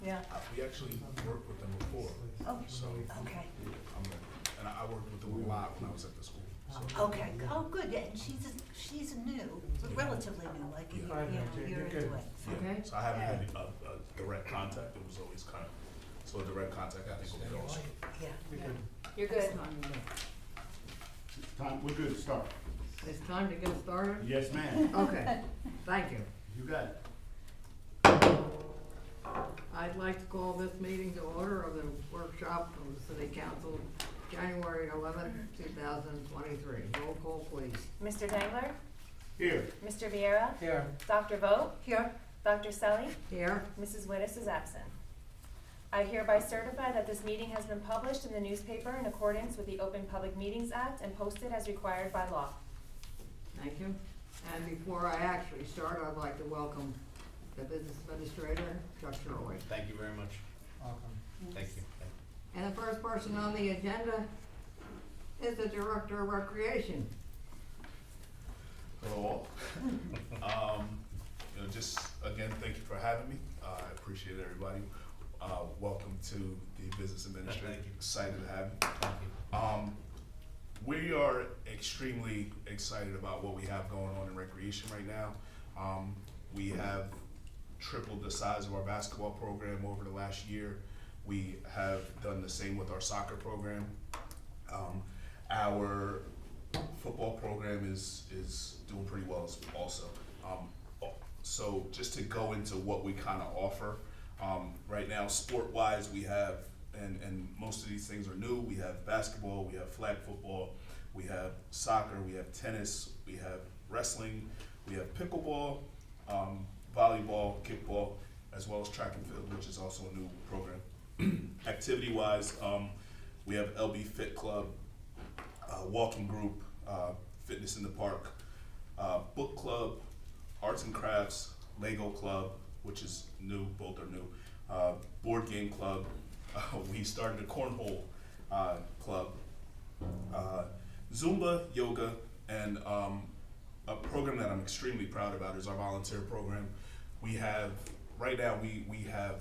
Yeah. We actually worked with them before. Oh, So, okay. and I worked with them a lot when I was at the school. So, Okay, oh, good, yeah, and she's new, relatively new, like, you Yeah. know, you're into it. yeah. Okay. So I haven't had a direct contact. It was always kind of, so a direct contact, I think, will be awesome. Yeah. You're good. Time, we're good to start. It's time to get started? Yes, ma'am. Okay, thank you. You got it. I'd like to call this meeting to order of the workshop of the City Council, January 11th, 2023. Roll call, please. Mr. Dangler? Here. Mr. Viera? Here. Dr. Vogt? Here, Dr. Selly? Here, Mrs. Wittes is absent. I hereby certify that this meeting has been published in the newspaper in accordance with the Open Public Meetings Act and posted as required by law. thank you. And before I actually start, I'd like to welcome the Business Administrator, Chuck Shirley. Thank you very much. Thank you. And the first person on the agenda is the Director of Recreation. Hello all. Just again, thank you for having me. I appreciate everybody. Welcome to the Business Administrator. Thank you. Excited to have you. Thank you. We are extremely excited about what we have going on in recreation right now. We have tripled the size of our basketball program over the last year. We have done the same with our soccer program. Our football program is doing pretty well also. So just to go into what we kind of offer, right now, sport-wise, we have, and most of these things are new. We have basketball, we have flag football, we have soccer, we have tennis, we have wrestling, we have pickleball, volleyball, kickball, as well as track and field, which is also a new program. Activity-wise, we have LB Fit Club, walking group, fitness in the park, book club, arts and crafts, Lego club, which is new, both are new, board game club. We started a cornhole club, Zumba, yoga, and a program that I'm extremely proud about is our volunteer program. We have, right now, we have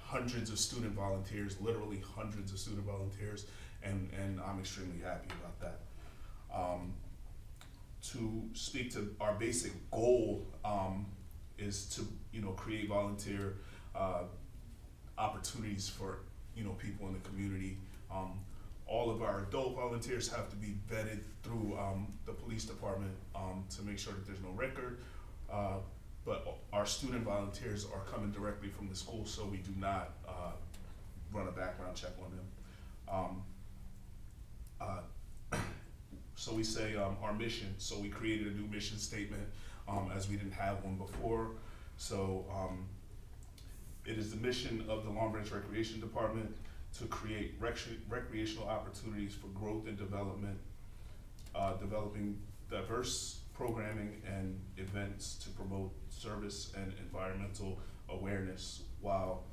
hundreds of student volunteers, literally hundreds of student volunteers, and I'm extremely happy about that. To speak to our basic goal is to create volunteer opportunities for people in the community. All of our adult volunteers have to be vetted through the police department to make sure that there's no record. But our student volunteers are coming directly from the school, so we do not run a background check on them. So we say our mission. So we created a new mission statement as we didn't have one before. So it is the mission of the Long Branch Recreation Department to create recreational opportunities for growth and development, developing diverse programming and events to promote service and environmental awareness while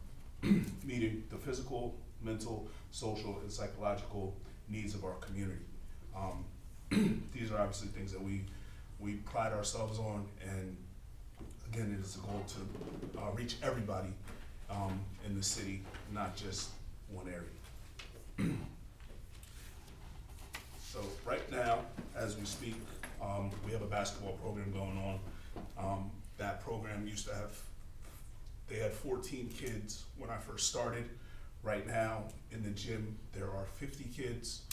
meeting the physical, mental, social, and psychological needs of our community. These are obviously things that we pride ourselves on, and again, it is the goal to reach everybody in the city, not just one area. So right now, as we speak, we have a basketball program going on. That program used to have, they had 14 kids when I first started. Right now in the gym, there are 50 kids.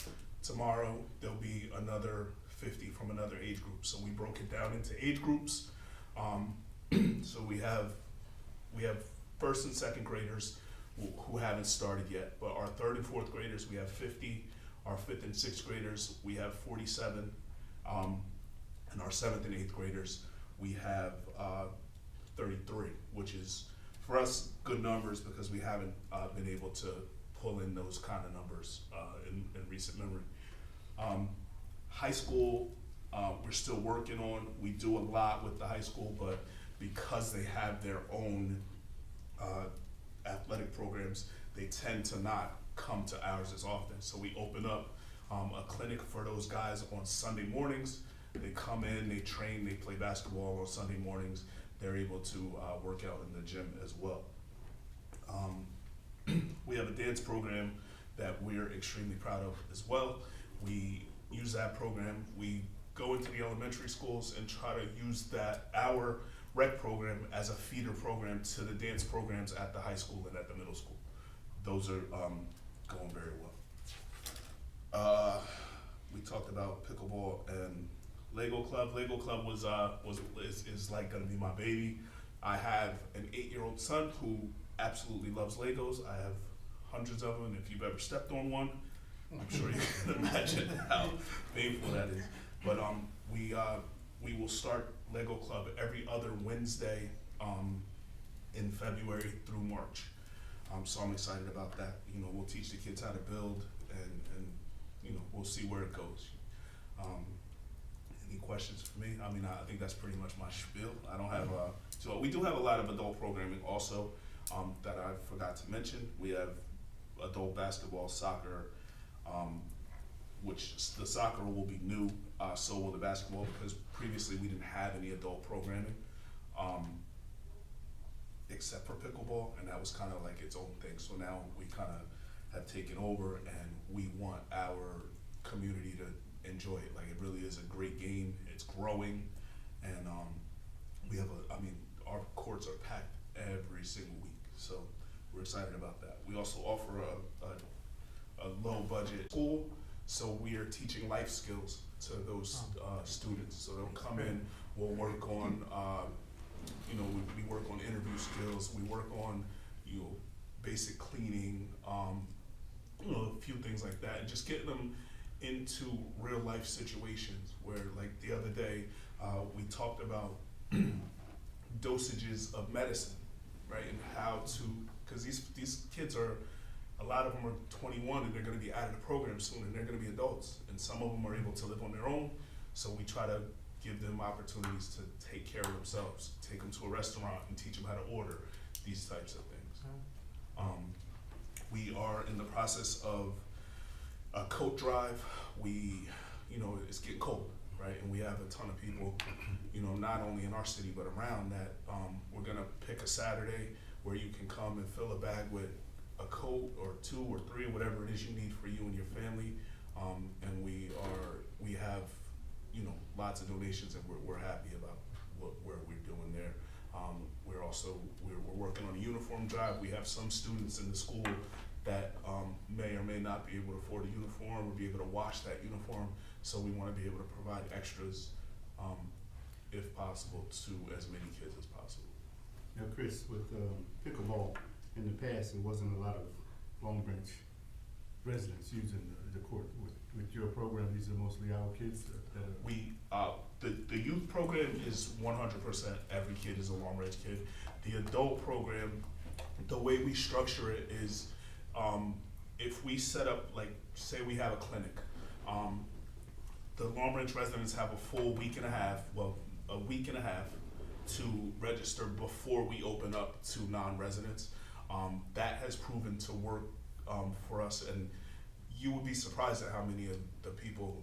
Tomorrow, there'll be another 50 from another age group. So we broke it down into age groups. So we have first and second graders who haven't started yet, but our third and fourth graders, we have 50. Our fifth and sixth graders, we have 47. And our seventh and eighth graders, we have 33, which is, for us, good numbers because we haven't been able to pull in those kind of numbers in recent memory. High school, we're still working on. We do a lot with the high school, but because they have their own athletic programs, they tend to not come to ours as often. So we open up a clinic for those guys on Sunday mornings. They come in, they train, they play basketball on Sunday mornings. They're able to work out in the gym as well. dance program that we're extremely proud of as well. We use that program. We go into the elementary schools and try to use our rec program as a feeder program to the dance programs at the high school and at the middle school. Those are going very well. We talked about pickleball and Lego Club. Lego Club is like gonna be my baby. I have an 8-year-old son who absolutely loves Legos. I have hundreds of them. If you've ever stepped on one, I'm sure you can imagine how painful that is. But we will start Lego Club every other Wednesday in February through March. So I'm excited about that. You know, we'll teach the kids how to build, and you know, we'll see where it goes. Any questions for me? I mean, I think that's pretty much my spiel. I don't have so we do have a lot of adult programming also that I forgot to mention. We have adult basketball, soccer, which the soccer will be new, so will the basketball, because previously we didn't have any adult programming, except for pickleball, and that was kind of like its own thing. So now we kind of have taken over, and we want our community to enjoy it. Like, it really is a great game. It's growing, and we have our courts are packed every single week, so we're excited about that. We also offer a low budget school, so we are teaching life skills to those students. So they'll come in, we'll work on we work on interview skills, we work on basic cleaning, a few things like that, and just getting them into real life situations where, like the other day, we talked about dosages of medicine, right? And how to, because these kids a lot of them are 21 and they're gonna be out of the program soon, and they're gonna be adults, and some of them are able to live on their own. So we try to give them opportunities to take care of themselves, take them to a restaurant and teach them how to order, these types of things. We are in the process of a coat drive. It's getting cold, right? And we have a ton of people, not only in our city, but around that. We're gonna pick a Saturday where you can come and fill a bag with a coat or 2 or 3, whatever it is you need for you and your family. And we have, lots of donations, and we're happy about where we're doing there. We're working on a uniform drive. We have some students in the school that may or may not be able to afford a uniform or be able to wash that uniform. So we want to be able to provide extras, if possible, to as many kids as possible. Now, Chris, with pickleball, in the past, there wasn't a lot of Long Branch residents using the court. With your program, these are mostly our kids that are... The youth program is 100% every kid is a Long Branch kid. The adult program, the way we structure it is, if we set up, like, say we have a clinic, the Long Branch residents have a full week and a half to register before we open up to non-residents. That has proven to work for us, and you would be surprised at how many of the people,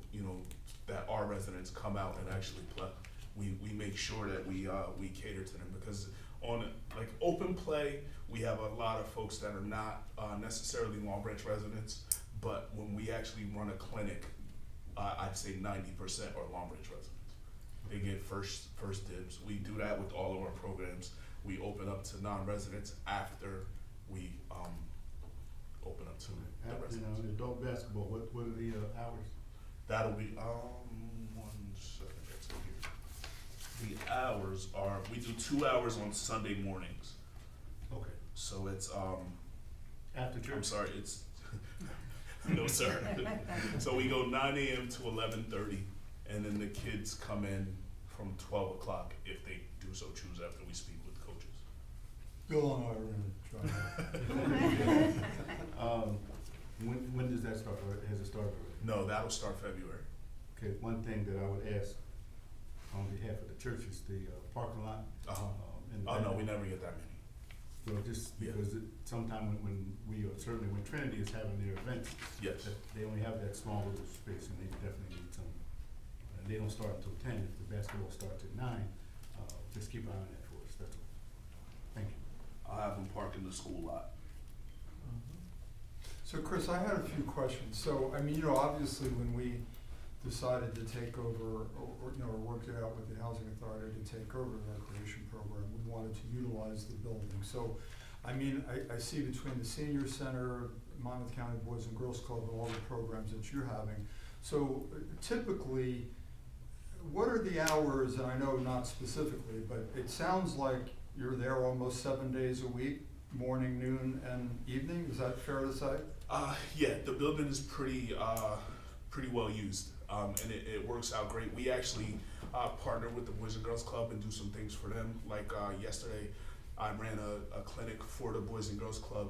that are residents come out and actually play. We make sure that we cater to them, because on like open play, we have a lot of folks that are not necessarily Long Branch residents, but when we actually run a clinic, I'd say 90% are Long Branch residents. They get first dibs. We do that with all of our programs. We open up to non-residents after we open up to the residents. Adult basketball, what are the hours? That'll be, 1 second, that's in here. The hours are, we do 2 hours on Sunday mornings. Okay. So it's, After church? I'm sorry, it's, no sir. So we go 9 a.m. to 11:30, and then the kids come in from 12 o'clock if they do so choose after we speak with coaches. Go on our end, try. When does that start? Or has it started already? No, that'll start February. Okay, one thing that I would ask on behalf of the church is the parking lot. Oh no, we never get that many. So just Yeah. because sometime when certainly when Trinity is having their events, Yes. they only have that small little space, and they definitely need some. And they don't start until 10. If the basketball starts at 9, just keep an eye on that for us. That's all. Thank you. I'll have them park in the school lot. So Chris, I had a few questions. So, I mean, obviously when we decided to take over, or worked it out with the Housing Authority to take over the recreation program, we wanted to utilize the building. So, I mean, I see between the senior center, Monmouth County Boys and Girls Club, and all the programs that you're having. So typically, what are the hours, and I know not specifically, but it sounds like you're there almost 7 days a week, morning, noon, and evening, is that fair to say? Yeah, the building is pretty well used, and it works out great. We actually partner with the Boys and Girls Club and do some things for them. Like yesterday, I ran a clinic for the Boys and Girls Club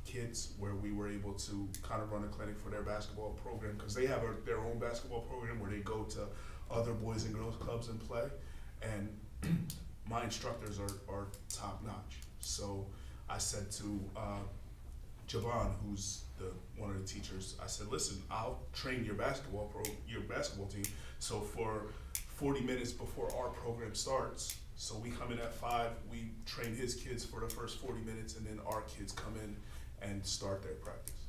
kids where we were able to kind of run a clinic for their basketball program, because they have their own basketball program where they go to other Boys and Girls Clubs and play. And my instructors are top notch. So I said to Javon, who's one of the teachers, I said, listen, I'll train your basketball team. So for 40 minutes before our program starts, so we come in at 5, we train his kids for the first 40 minutes, and then our kids come in and start their practice.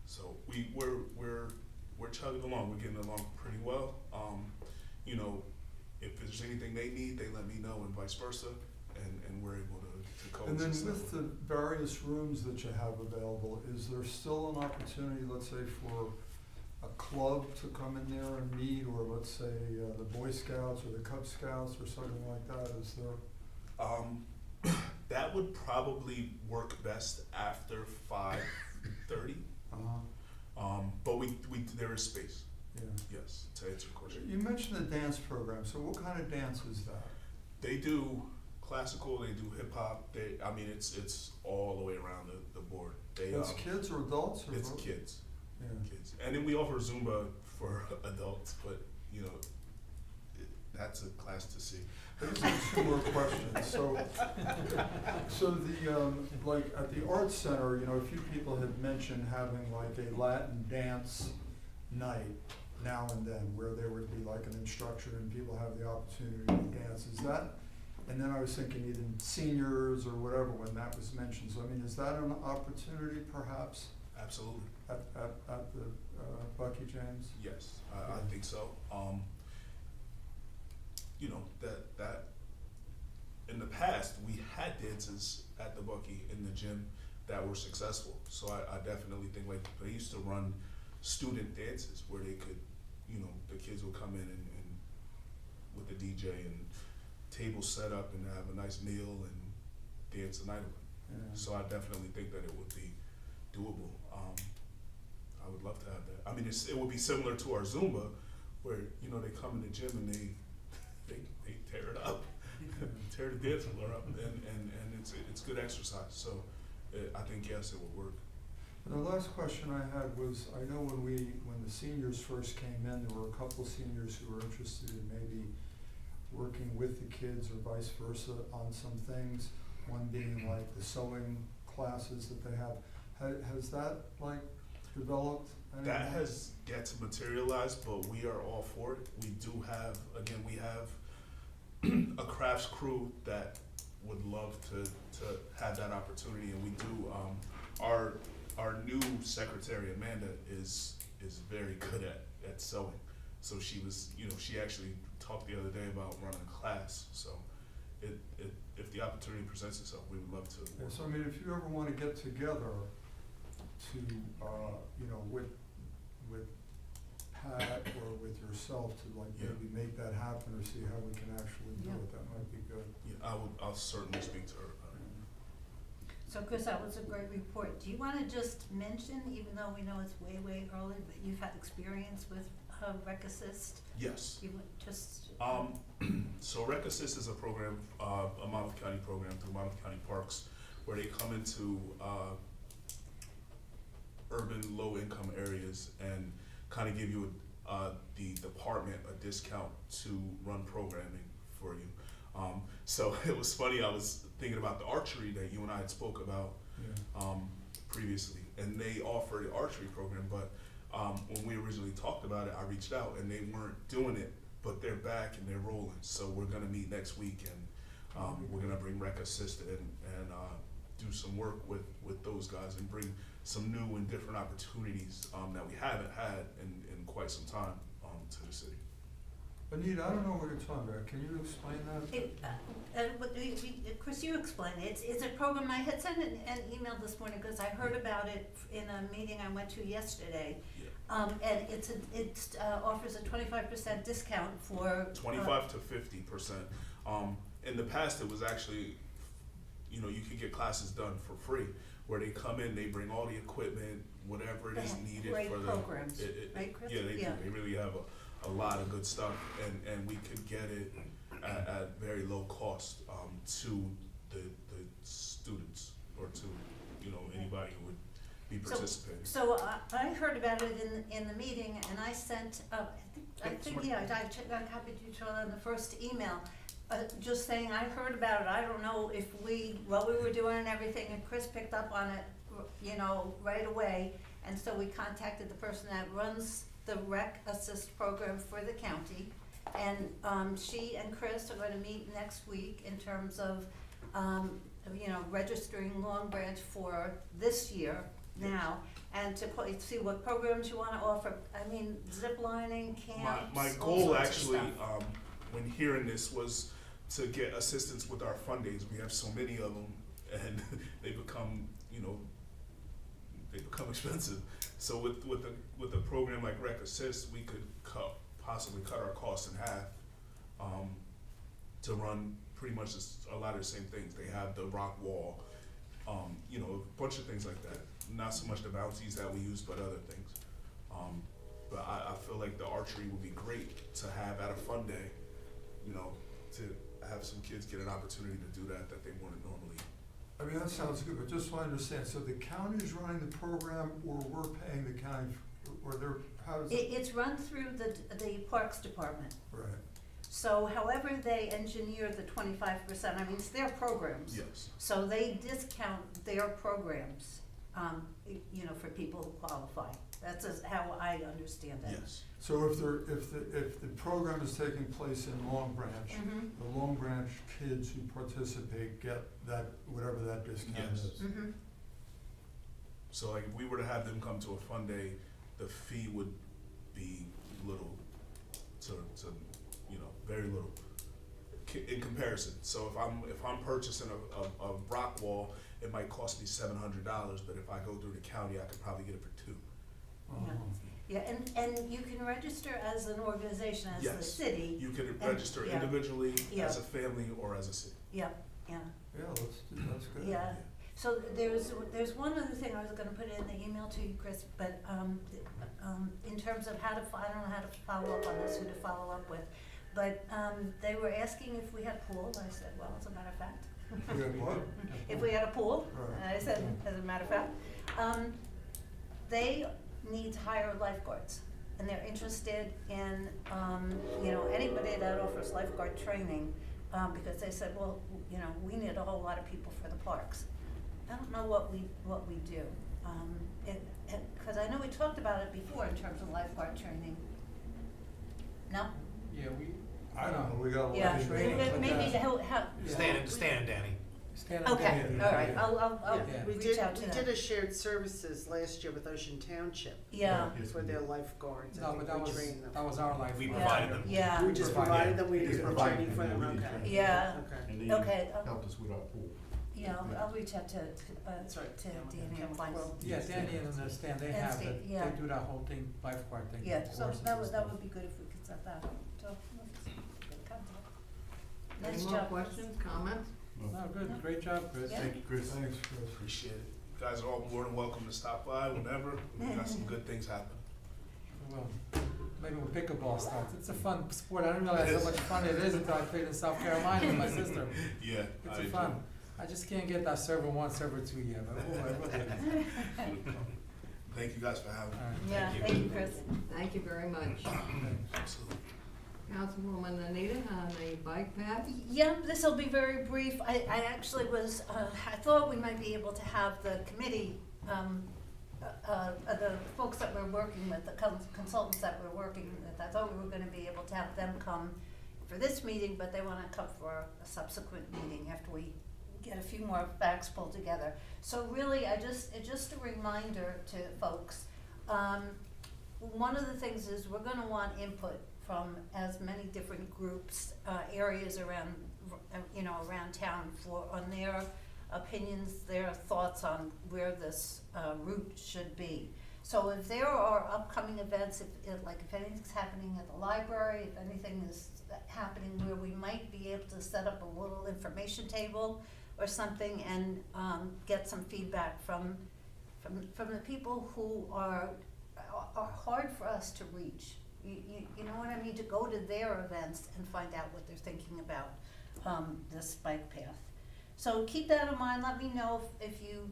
So we're chugging along. We're getting along pretty well. If there's anything they need, they let me know, and vice versa, and we're able to coexist. And then with the various rooms that you have available, is there still an opportunity, let's say, for a club to come in there and meet, or let's say the Boy Scouts or the Cub Scouts or something like that? Is there? That would probably work best after 5:30. But there is space. Yeah. Yes, to answer your question. You mentioned the dance program. So what kind of dance is that? They do classical. They do hip hop. It's all the way around the board. It's kids or adults? Or It's both? kids. Yeah. Kids, and then we offer Zumba for adults, but that's a class to see. These are 2 more questions. So the, like at the Arts Center, a few people had mentioned having like a Latin dance night now and then, where there would be like an instructor and people have the opportunity to dance. Is that, and then I was thinking even seniors or whatever when that was mentioned. So I mean, is that an opportunity perhaps Absolutely. at the Bucky James? Yes, I think so. That in the past we had dances at the Bucky in the gym that were successful. So I definitely think, like, they used to run student dances where they could, the kids would come in and with the DJ and tables set up and have a nice meal and dance the night away. Yeah. So I definitely think that it would be doable. I would love to have that. I mean, it would be similar to our Zumba, where they come in the gym and they tear it up, tear the dance floor up, and it's good exercise. So I think yes, it would work. And the last question I had was, I know when the seniors first came in, there were a couple seniors who were interested in maybe working with the kids or vice versa on some things. One being like the sewing classes that they have. Has that developed? That has yet to materialize, but we are all for it. We have a crafts crew that would love to have that opportunity, and we do. Our new secretary, Amanda, is very good at sewing. So she actually talked the other day about running a class. So if the opportunity presents itself, we would love to. Yeah, so I mean, if you ever want to get together to, with Pat or with yourself to maybe make that happen or see how we can actually do it, that might be good. Yeah, I'll certainly speak to her about it. So Chris, that was a great report. Do you want to just mention, even though we know it's way, way early, but you've had experience with Rec Assist? Yes. You would just. So Rec Assist is a program, a Monmouth County program through Monmouth County Parks, where they come into urban low-income areas and kind of give you the department a discount to run programming for you. So it was funny, I was thinking about the archery that you and I had spoke about previously, and they offer the archery program, but when we originally talked about it, I reached out and they weren't doing it, but they're back and they're rolling. So we're gonna meet next week, and we're gonna bring Rec Assist in and do some work with those guys and bring some new and different opportunities that we haven't had in quite some time to the city. Anita, I don't know what you're talking about. Can you explain that? Chris, you explain it. It's a program. I had sent an email this morning because I heard about it in a meeting I went to yesterday. And it offers a 25% discount for 25 to 50%. In the past, it was actually, you could get classes done for free, where they come in, they bring all the equipment, whatever it is needed great for the programs, right, Chris? Yeah, they do. They really have a lot of good stuff, and we could get it at very low cost to the students or to anybody who would be participating. So I heard about it in the meeting, and I sent, I copied you on the first email, just saying I heard about it. I don't know if while we were doing everything, and Chris picked up on it, right away, and so we contacted the person that runs the Rec Assist program for the county, and she and Chris are going to meet next week in terms of, registering Long Branch for this year now, and to see what programs you want to offer. I mean, zip lining, camps, My all goal sorts of actually, stuff. when hearing this, was to get assistance with our fund days. We have so many of them, and they become expensive. So with a program like Rec Assist, we could possibly cut our costs in half to run pretty much a lot of the same things. They have the rock wall, a bunch of things like that. Not so much the bounties that we use, but other things. But I feel like the archery would be great to have at a fun day, to have some kids get an opportunity to do that they wouldn't normally. I mean, that sounds good, but just so I understand, so the county is running the program, or we're paying the county, how does it? It's run through the Parks Department. Right. So however they engineer the 25%, I mean, it's their programs. Yes. So they discount their programs, for people who qualify. That's how I understand it. Yes. So if the program is taking place in Long Branch, Mhm. the Long Branch kids who participate get that, whatever that discount Yes. is? Mhm. So like if we were to have them come to a fun day, the fee would be little to very little in comparison. So if I'm purchasing a rock wall, it might cost me $700, but if I go through the county, I could probably get it for $2. Yeah. Yeah, and you can register as an organization, as the Yes. city. You can And- register yeah. individually, Yeah. as a family, or as a city. Yeah. Yeah, that's good. Yeah. So there's one other thing I was gonna put in the email to you, Chris, but, in terms of I don't know how to follow up on this, who to follow up with. But, they were asking if we had pool. I said, well, as a matter of fact. We have what? If we had a pool, Right. I said, as a matter of fact. They need to hire lifeguards, and they're interested in, anybody that offers lifeguard training, because they said, well, we need a whole lot of people for the parks. I don't know what we do, cause I know we talked about it before in terms of lifeguard training. No? Yeah, I don't know, we got a lot Yeah, of training, but, maybe how. Stand, Danny. stand up Okay, there. all right, I'll Yeah. We reach out to we them. did a shared services last year with Ocean Township Yeah, Yes, for we their did. lifeguards. I No, think but that we was, trained them. that was our life. We Yeah. provided them. yeah, We just Provided. provided them, we They did the provided training for them, them, we did okay. training. yeah, Okay. And they okay, helped us with our pool. yeah, I'll reach out to That's right. Danny and Klein. Well, Yeah, Danny and Stan, they And have Stan, it, yeah. they do that whole thing, lifeguard thing. Yeah, so courses that and would stuff. be good if we could set that up, so, good contact. Any Nice more job. questions, comments? No, good, great job, Chris. Yeah. Thank you, Chris. Thanks, Chris. Appreciate it. You guys are all more than welcome to stop by whenever. We got some good things happening. Well, maybe when pickleball starts, it's a fun sport, I didn't realize how much fun it is until I played in South Carolina with my sister. Yeah. It's I a fun, I just can't get that server 1, server 2 yet, but we'll get it. Thank you guys for having me. All right. Yeah, thank you, Chris. Thank you very much. Absolutely. Councilwoman Anita, on the bike path? Yeah, this will be very brief. I actually was, I thought we might be able to have the committee, the folks that we're working with, the consultants that we're working with, I thought we were gonna be able to have them come for this meeting, but they wanna come for a subsequent meeting after we get a few more facts pulled together. So really, it's just a reminder to folks, one of the things is we're gonna want input from as many different groups, areas around, around town on their opinions, their thoughts on where this, route should be. So if there are upcoming events, if anything's happening at the library, if anything is happening where we might be able to set up a little information table or something and, get some feedback from the people who are hard for us to reach. You know what I mean, to go to their events and find out what they're thinking about, this bike path. So keep that in mind, let me know if you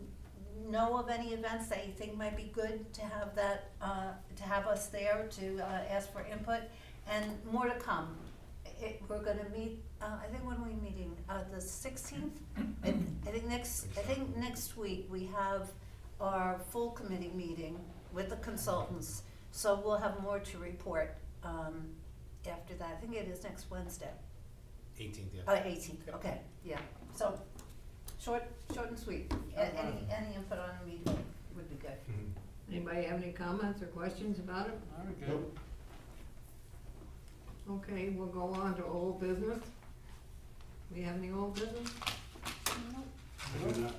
know of any events that you think might be good to have that, to have us there to, ask for input, and more to come. We're gonna meet, I think when are we meeting, the 16th? I think next week we have our full committee meeting with the consultants, so we'll have more to report, after that. I think it is next Wednesday. 18th, yeah. 18th, okay, yeah, so, short and sweet. Any input on the meeting would be good. Anybody have any comments or questions about it? All right, good. Okay, we'll go on to old business. We have any old business? I do not.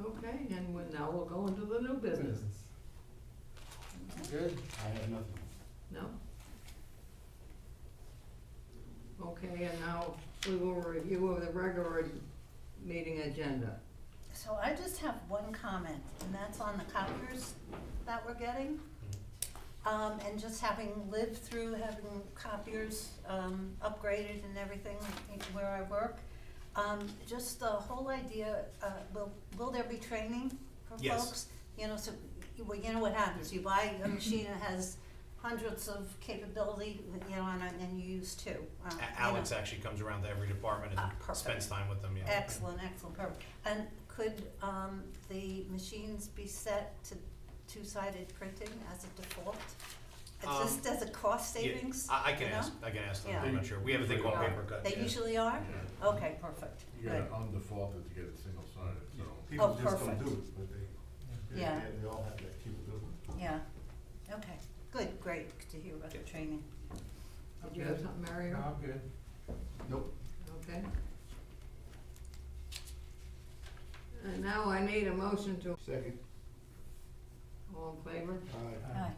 Okay, and now we'll go into the new business. Good. I have nothing. No? Okay, and now we will review of the regular meeting agenda. So I just have one comment, and that's on the copiers that we're getting. And just having lived through having copiers, upgraded and everything where I work. Just the whole idea, will there be training for Yes. folks? So, well, you know what happens, you buy a machine that has hundreds of capability, and you use two. Alex actually comes around to every department and Perfect. spends time with them, yeah. Excellent, perfect. And could, the machines be set to two-sided printing as a default? Just as a cost Yeah, savings? I can you know? ask them, Yeah. I'm not sure. We have a thing called paper cut. They yeah. usually are? Yeah. Okay, perfect, You good. got undefaulted to get it single sided, so. People just don't perfect. do it, but they, Yeah. they all have that capability. Yeah, okay, good, great to hear about the training. Did you have something, Mario? No, I'm good. Nope. Okay. And now I need a motion to, Second. all in favor? Aye. Aye.